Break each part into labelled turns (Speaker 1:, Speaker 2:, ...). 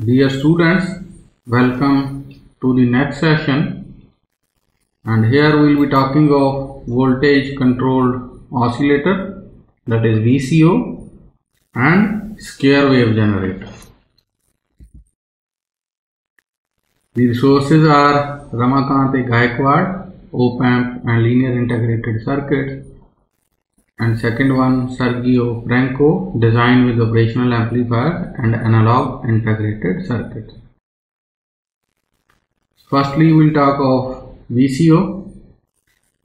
Speaker 1: Dear students, welcome to the next session, and here we will be talking of voltage controlled oscillator, that is VCO, and square wave generator. The resources are Ramakant Gaikwad, Op-Amp and Linear Integrated Circuits, and second one Sergio Franco, Design with Operational Amplifiers and Analog Integrated Circuits. Firstly, we will talk of VCO.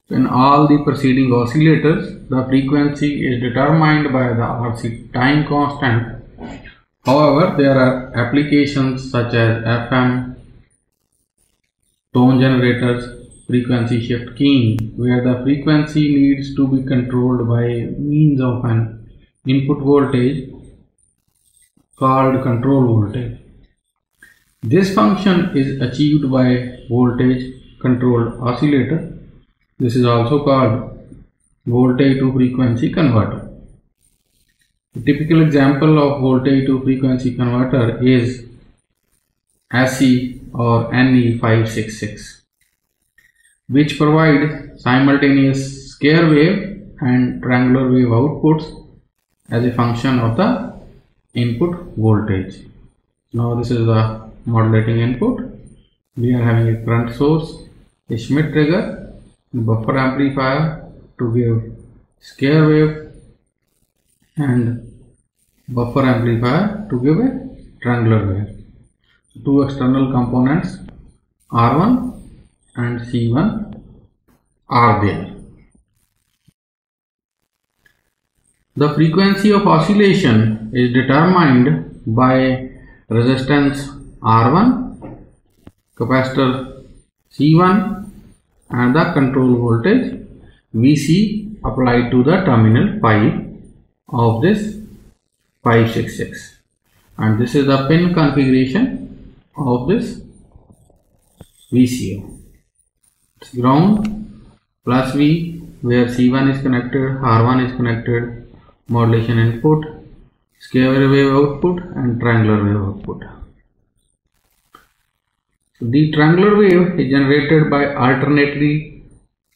Speaker 1: In all the preceding oscillators, the frequency is determined by the RC time constant. However, there are applications such as FM, tone generators, frequency shift keying, where the frequency needs to be controlled by means of an input voltage called control voltage. This function is achieved by voltage controlled oscillator. This is also called voltage to frequency converter. A typical example of voltage to frequency converter is SE or NE566, which provide simultaneous square wave and triangular wave outputs as a function of the input voltage. Now this is the modulating input. We are having a current source, a Schmitt trigger, a buffer amplifier to give square wave, and buffer amplifier to give a triangular wave. Two external components R1 and C1 are there. The frequency of oscillation is determined by resistance R1, capacitor C1 and the control voltage VC applied to the terminal 5 of this 566, and this is the pin configuration of this VCO. It's ground plus V, where C1 is connected, R1 is connected, modulation input, square wave output and triangular wave output. The triangular wave is generated by alternately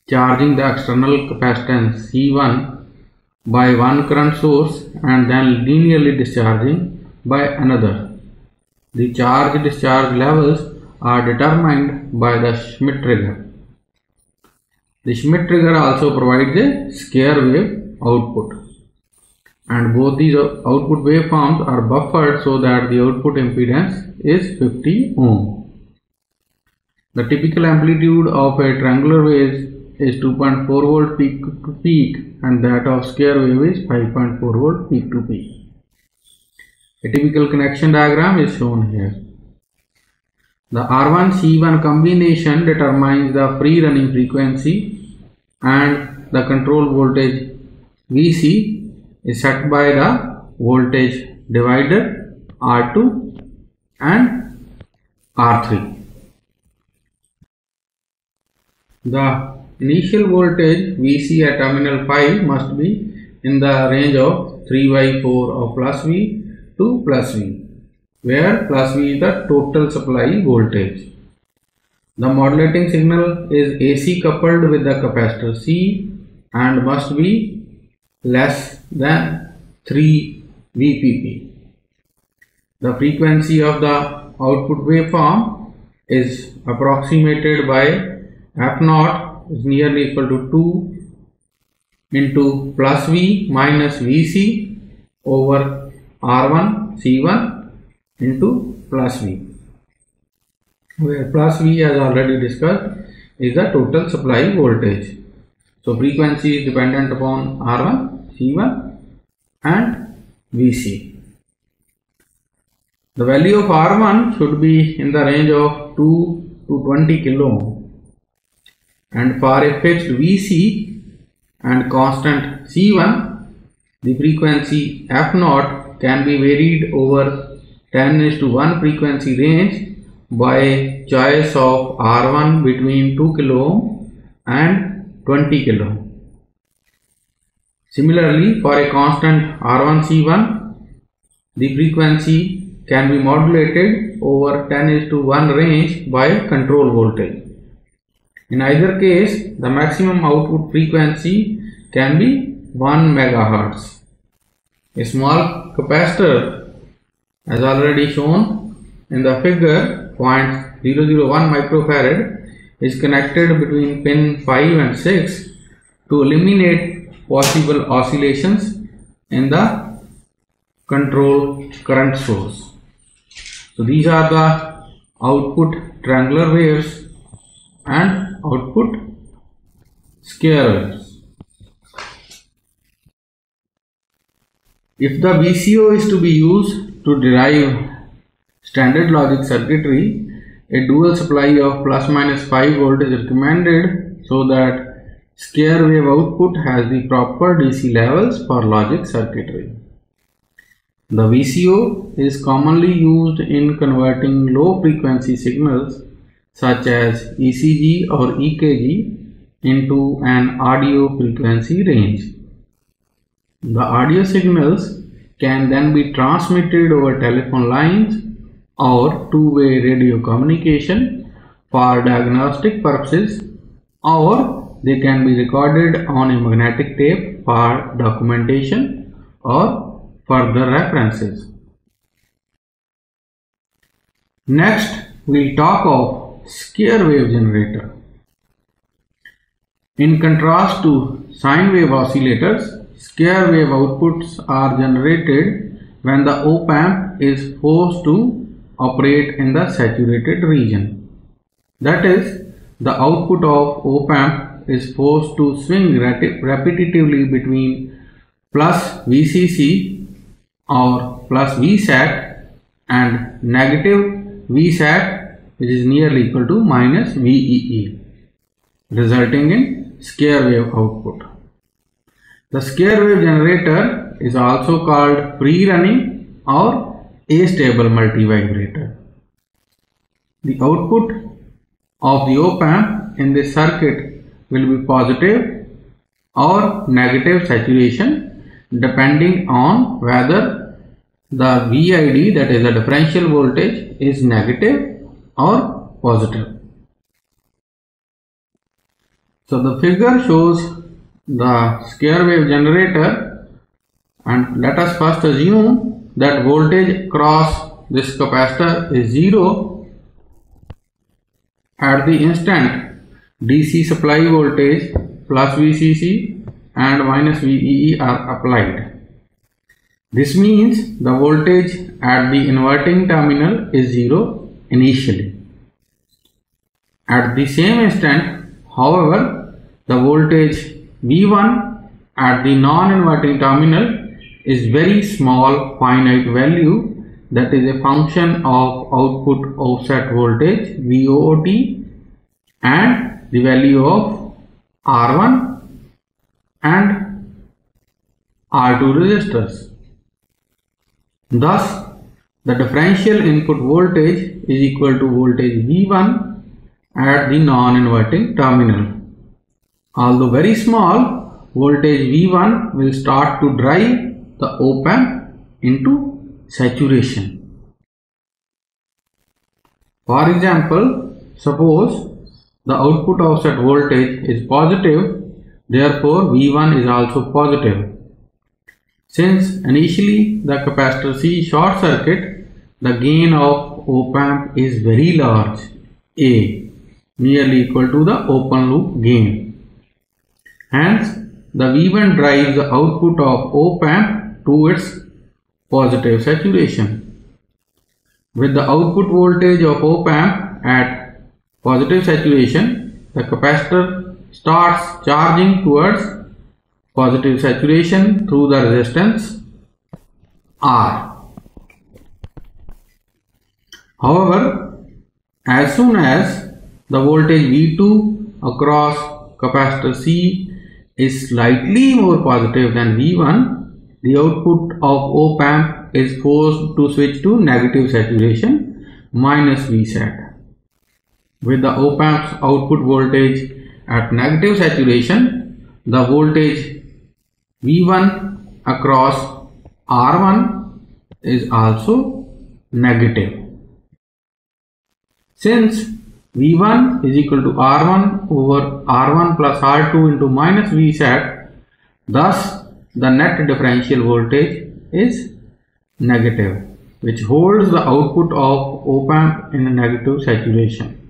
Speaker 1: charging the external capacitance C1 by one current source and then linearly discharging by another. The charge discharge levels are determined by the Schmitt trigger. The Schmitt trigger also provides a square wave output, and both these output waveforms are buffered so that the output impedance is 50 ohm. The typical amplitude of a triangular wave is 2.4 volt peak to peak, and that of square wave is 5.4 volt peak to peak. A typical connection diagram is shown here. The R1-C1 combination determines the free running frequency, and the control voltage VC is set by the voltage divider R2 and R3. The initial voltage VC at terminal 5 must be in the range of 3/4 of plus V to plus V, where plus V is the total supply voltage. The modulating signal is AC coupled with the capacitor C and must be less than 3 VPP. The frequency of the output waveform is approximated by F0 is nearly equal to 2 into plus V minus VC over R1 C1 into plus V, where plus V, as already discussed, is the total supply voltage. So frequency is dependent upon R1, C1 and VC. The value of R1 should be in the range of 2 to 20 kilo ohm, and for a fixed VC and constant C1, the frequency F0 can be varied over 10:1 frequency range by choice of R1 between 2 kilo ohm and 20 kilo ohm. Similarly, for a constant R1 C1, the frequency can be modulated over 10:1 range by control voltage. In either case, the maximum output frequency can be 1 MHz. A small capacitor, as already shown in the figure, 0.001 microfarad, is connected between pin 5 and 6 to eliminate possible oscillations in the control current source. So these are the output triangular waves and output square waves. If the VCO is to be used to derive standard logic circuitry, a dual supply of ±5 volt is recommended so that square wave output has the proper DC levels for logic circuitry. The VCO is commonly used in converting low frequency signals such as ECG or EKG into an audio frequency range. The audio signals can then be transmitted over telephone lines or two-way radio communication for diagnostic purposes, or they can be recorded on a magnetic tape for documentation or further references. Next, we'll talk of square wave generator. In contrast to sine wave oscillators, square wave outputs are generated when the op-amp is forced to operate in the saturated region. That is, the output of op-amp is forced to swing repetitively between plus VCC or plus VSAT and negative VSAT, which is nearly equal to minus VEE, resulting in square wave output. The square wave generator is also called free-running or astable multivibrator. The output of the op-amp in this circuit will be positive or negative saturation depending on whether the VID, that is the differential voltage, is negative or positive. So the figure shows the square wave generator, and let us first assume that voltage across this capacitor is 0 at the instant DC supply voltage plus VCC and minus VEE are applied. This means the voltage at the inverting terminal is 0 initially. At the same instant, however, the voltage V1 at the non-inverting terminal is very small finite value, that is a function of output offset voltage VOOT and the value of R1 and R2 resistors. Thus, the differential input voltage is equal to voltage V1 at the non-inverting terminal. Although very small, voltage V1 will start to drive the op-amp into saturation. For example, suppose the output offset voltage is positive, therefore V1 is also positive. Since initially the capacitor C is short circuit, the gain of op-amp is very large, A, nearly equal to the open loop gain. Hence, the V1 drives the output of op-amp to its positive saturation. With the output voltage of op-amp at positive saturation, the capacitor starts charging towards positive saturation through the resistance R. However, as soon as the voltage V2 across capacitor C is slightly more positive than V1, the output of op-amp is forced to switch to negative saturation minus VSAT. With the op-amp's output voltage at negative saturation, the voltage V1 across R1 is also negative. Since V1 is equal to R1 over R1 plus R2 into minus Vsat, thus the net differential voltage is negative, which holds the output of op-amp in a negative saturation.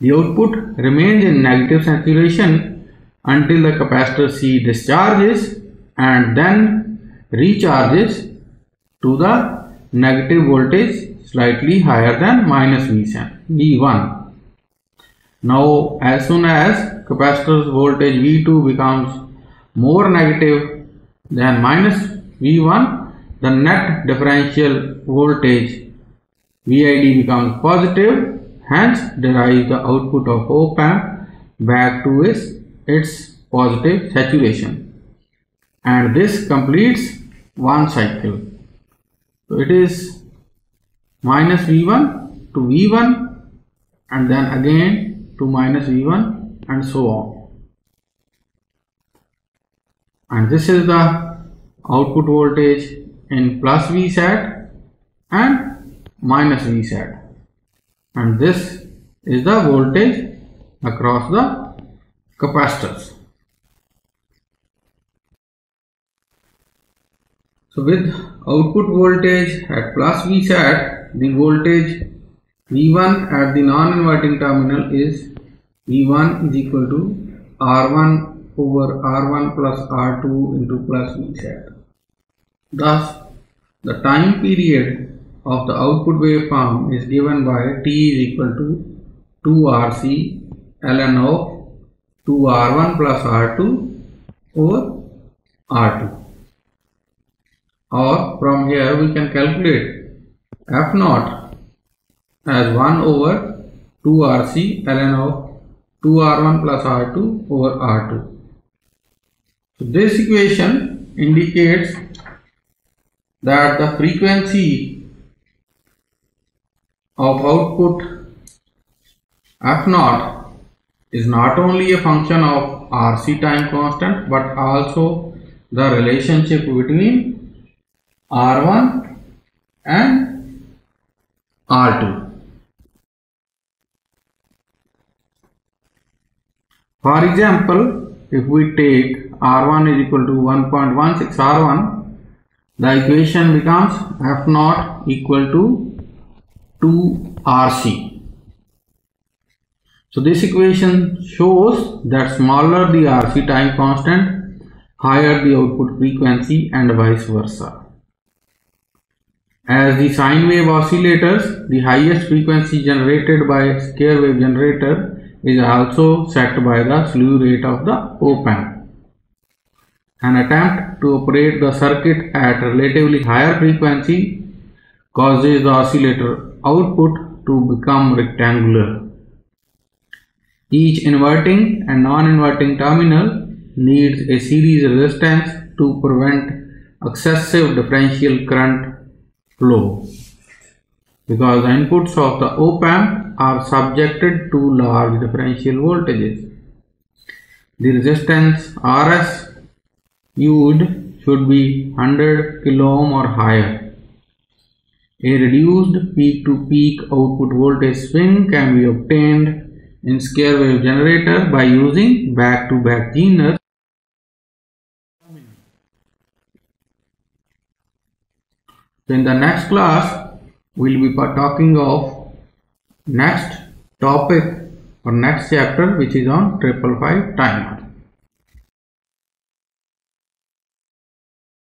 Speaker 1: The output remains in negative saturation until the capacitor C discharges and then recharges to the negative voltage slightly higher than minus V1. Now, as soon as capacitor's voltage V2 becomes more negative than minus V1, the net differential voltage VID becomes positive, hence derives the output of op-amp back to its positive saturation, and this completes one cycle. So it is minus V1 to V1 and then again to minus V1 and so on. And this is the output voltage in plus Vsat and minus Vsat. And this is the voltage across the capacitors. So with output voltage at plus Vsat, the voltage V1 at the non-inverting terminal is V1 is equal to R1 over R1 plus R2 into plus Vsat. Thus, the time period of the output waveform is given by t is equal to 2RC ln of 2R1 plus R2 over R2. Or from here we can calculate F0 as 1 over 2RC ln of 2R1 plus R2 over R2. So this equation indicates that the frequency of output F0 is not only a function of RC time constant but also the relationship between R1 and R2. For example, if we take R1 is equal to 1.16 R1, the equation becomes F0 equal to 2 RC. So this equation shows that smaller the RC time constant, higher the output frequency and vice versa. As the sine wave oscillators, the highest frequency generated by a square wave generator is also set by the slew rate of the op-amp. An attempt to operate the circuit at relatively higher frequency causes the oscillator output to become rectangular. Each inverting and non-inverting terminal needs a series resistance to prevent excessive differential current flow, because the inputs of the op-amp are subjected to large differential voltages. The resistance Rs used should be 100 kilo ohm or higher. A reduced peak-to-peak output voltage swing can be obtained in square wave generator by using back-to-back Zener. So in the next class, we will be talking of next topic or next chapter, which is on 555 timer.